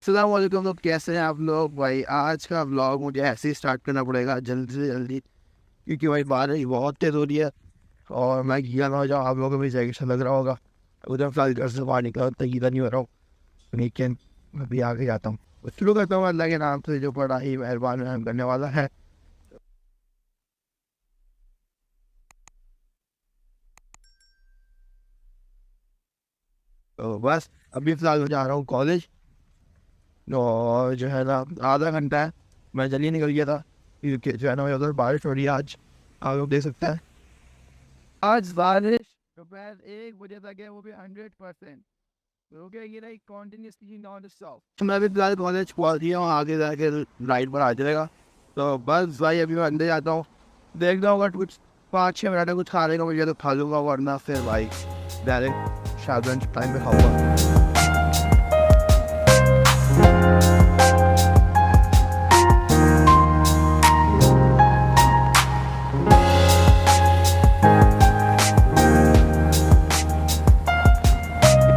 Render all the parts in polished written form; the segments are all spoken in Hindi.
अस्सलाम वालेकुम। तो कैसे हैं आप लोग? भाई आज का व्लॉग मुझे ऐसे ही स्टार्ट करना पड़ेगा जल्दी से जल्दी, क्योंकि भाई बारिश बहुत तेज़ हो रही है और मैं गीला ना हो जाऊँ। आप लोगों को भी जैकेट से लग रहा होगा। उधर फिलहाल घर से बाहर निकला तो गीला नहीं हो रहा हूँ, लेकिन मैं भी आगे जाता हूँ। शुरू करता हूँ अल्लाह के नाम से जो बड़ा ही मेहरबान रहम करने वाला है। तो बस अभी फिलहाल मैं जा रहा हूँ कॉलेज, और जो है ना आधा घंटा है। मैं जल्दी निकल गया था क्योंकि जो है ना उधर बारिश हो रही है आज। आप लोग देख सकते हैं आज बारिश दोपहर 1 बजे तक है, वो भी 100% रुकेगी नहीं, कॉन्टिन्यूसली नॉन स्टॉप। मैं भी फिलहाल कॉलेज पहुँच गया हूँ, आगे जाके राइड पर आ जाएगा। तो बस भाई अभी मैं अंदर जाता हूँ, देखता हूँ अगर कुछ 5-6 मिनट में कुछ खाने को मुझे तो खा लूँगा, वरना फिर भाई डायरेक्ट शायद टाइम पे खाऊंगा।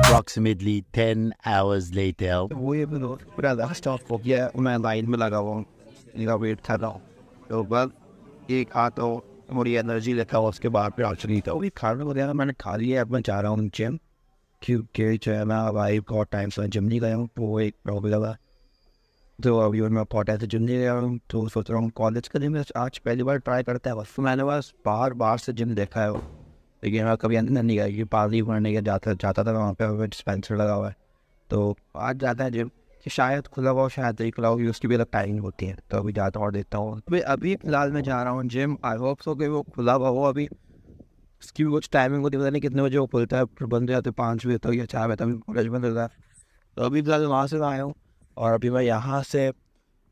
Approximately 10 hours later. तो वो ये पूरा लास्ट स्टॉप हो गया, मैं लाइन में लगा हुआ हूँ, इनका वेट कर रहा हूँ। तो बस एक आता हूँ, थोड़ी एनर्जी लेता हूँ, उसके बाद फिर एक्चुअली तो अभी खाना वगैरह मैंने खा लिया। अब मैं जा रहा हूँ जिम, क्योंकि जो है मैं भाई बहुत टाइम से जिम नहीं गया हूँ, तो वो एक प्रॉब्लम है। तो अभी और मैं बहुत टाइम से जिम नहीं गया हूँ, तो सोच रहा हूँ कॉलेज का जिम आज पहली बार ट्राई करता है। बस मैंने बस बार बार से जिम देखा है, लेकिन मैं कभी अंदर नहीं गया कि पानी भरने के जाता जाता था वहाँ पे डिस्पेंसर लगा हुआ है। तो आज जाता है जिम, कि शायद खुला हुआ हो शायद नहीं खुला हो, क्योंकि उसकी भी अलग टाइमिंग होती है। तो अभी जाता हूँ और देखता हूँ। अभी अभी फिलहाल मैं जा रहा हूँ जिम, आई होप सो कि वो खुला हुआ हो। अभी उसकी भी कुछ टाइमिंग होती है, पता नहीं कितने बजे वो खुलता है, फिर बंद हो जाते 5 बजे तक या 4 बजे तक कॉलेज बंद होता है। तो अभी फिलहाल वहाँ से मैं आया हूँ, और अभी मैं यहाँ से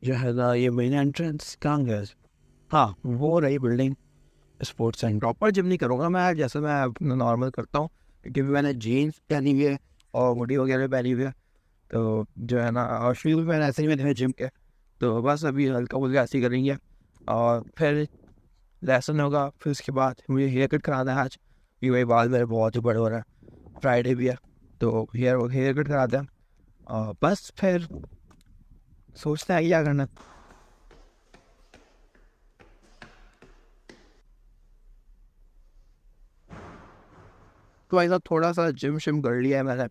जो है ना ये मेन एंट्रेंस कहाँ गया, हाँ वो रही building, sports and proper gym नहीं करूँगा मैं, जैसे मैं अपना नॉर्मल करता हूँ, क्योंकि मैंने जीन्स पहनी हुई है और हुडी वगैरह पहनी हुई है। तो जो है ना और शूज़ भी मैंने ऐसे ही मैंने जिम के। तो बस अभी हल्का फुल्का ऐसे ही करेंगे, और फिर लेसन होगा। फिर उसके बाद मुझे हेयर कट कराना है आज, क्योंकि भाई बाल मेरे बहुत ही बड़े हो रहे हैं, फ्राइडे भी है। तो हेयर कट कराते हैं, और बस फिर सोचते हैं क्या करना। तो भाई साहब थोड़ा सा जिम शिम कर लिया है मैंने,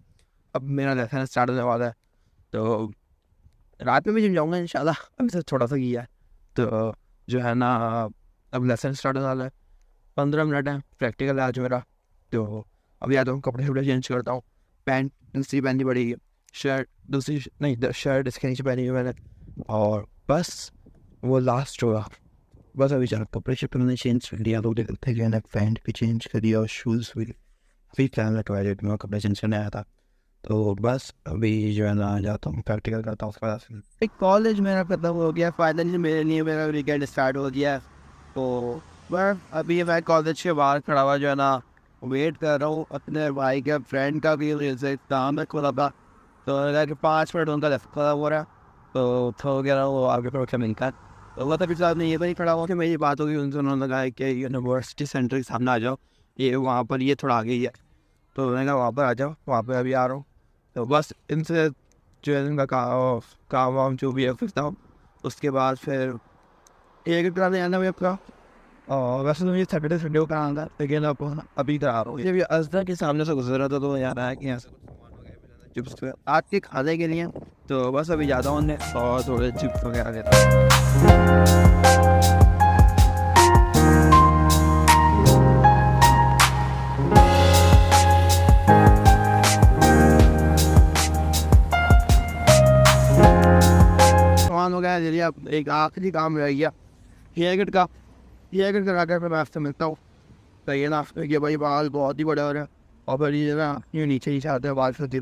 अब मेरा लेसन स्टार्ट होने वाला है। तो रात में भी जिम जाऊँगा इंशाल्लाह, अभी से थोड़ा सा किया है। तो जो है ना अब लेसन स्टार्ट होने वाला है, 15 मिनट है, प्रैक्टिकल है आज मेरा। तो अभी आता हूँ, कपड़े वपड़े चेंज करता हूँ। पैंट दूसरी पहननी पड़ेगी, शर्ट दूसरी नहीं, शर्ट इसके नीचे पहनी हुई मैंने, और बस वो लास्ट होगा। बस अभी चल कपड़े शपड़े मैंने चेंज कर लिया, लोग देखते हैं ना, पैंट भी चेंज कर दिया और शूज़ भी। अभी क्या मैं टॉयलेट में कपड़े चेंज करने आया था। तो बस अभी जो है ना जाता हूँ, प्रैक्टिकल करता हूँ, उसके बाद एक कॉलेज मेरा खत्म हो गया फाइनली, मेरे लिए मेरा वीकेंड स्टार्ट हो गया। तो मैं अभी मैं कॉलेज के बाहर खड़ा हुआ जो है ना वेट कर रहा हूँ अपने भाई के फ्रेंड का भी काम है खुला था। तो अगर 5 मिनट उनका खड़ा हो रहा है, तो हो गया वो आगे प्रोडक्ट मिलता है। तो वो तभी साहब ने ये भी खड़ा हुआ कि मेरी बात होगी उनसे, उन्होंने कहा कि यूनिवर्सिटी सेंटर के सामने आ जाओ, ये वहाँ पर ये थोड़ा आगे ही है। तो मैंने कहा वहाँ पर आ जाओ, वहाँ पर अभी आ रहा हूँ। तो बस इनसे जो है इनका काम वाम जो भी है फिरता हूँ। उसके बाद फिर एक कराने आना हुआ आपका, और वैसे तो मुझे सैटरडे संडे को कराना था, लेकिन अब अभी करा रहा हूँ। जब ये अजदा के सामने से गुजर रहा था तो याद आया कि यहाँ से कुछ सामान वगैरह भी लेना चिप्स पे आज के खाने के लिए। तो बस अभी जाता हूँ उन्हें और थोड़े चिप्स वगैरह लेता हूँ। सामान वगैरह ले लिया, एक आखिरी काम रह गया हेयर कट का। हेयर कट करा कर फिर मैं आपसे मिलता हूँ। तो ये ना कि भाई बाल बहुत ही बड़े हो रहे हैं, और फिर ये ना ये नीचे नीचे आते हैं बाल फिरती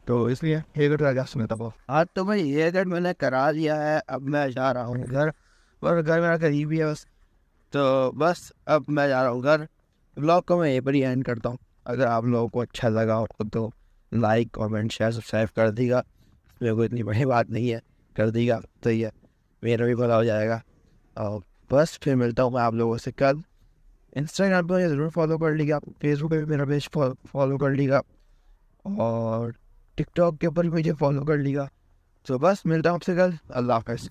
तो इसलिए हेयर कट करा के आपसे मिलता हूँ। आज तो भाई हेयर कट मैंने करा लिया है, अब मैं जा रहा हूँ घर, पर घर मेरा करीब ही है बस। तो बस अब मैं जा रहा हूँ घर। ब्लॉग को मैं यहीं पर ही एंड करता हूँ। अगर आप लोगों को अच्छा लगा हो तो लाइक कमेंट शेयर सब्सक्राइब कर देगा, मेरे को इतनी बड़ी बात नहीं है, कर देगा तो ये मेरा भी भला हो जाएगा। और बस फिर मिलता हूँ मैं आप लोगों से कल। इंस्टाग्राम पर मुझे ज़रूर फॉलो कर लीजिएगा, फेसबुक पे भी मेरा पेज फॉलो कर लीजिएगा, और टिकटॉक के ऊपर भी मुझे फॉलो कर लीजिएगा। तो बस मिलता हूँ आपसे कल। अल्लाह हाफ़िज़।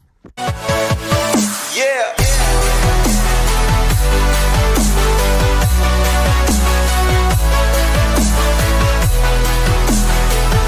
Yeah.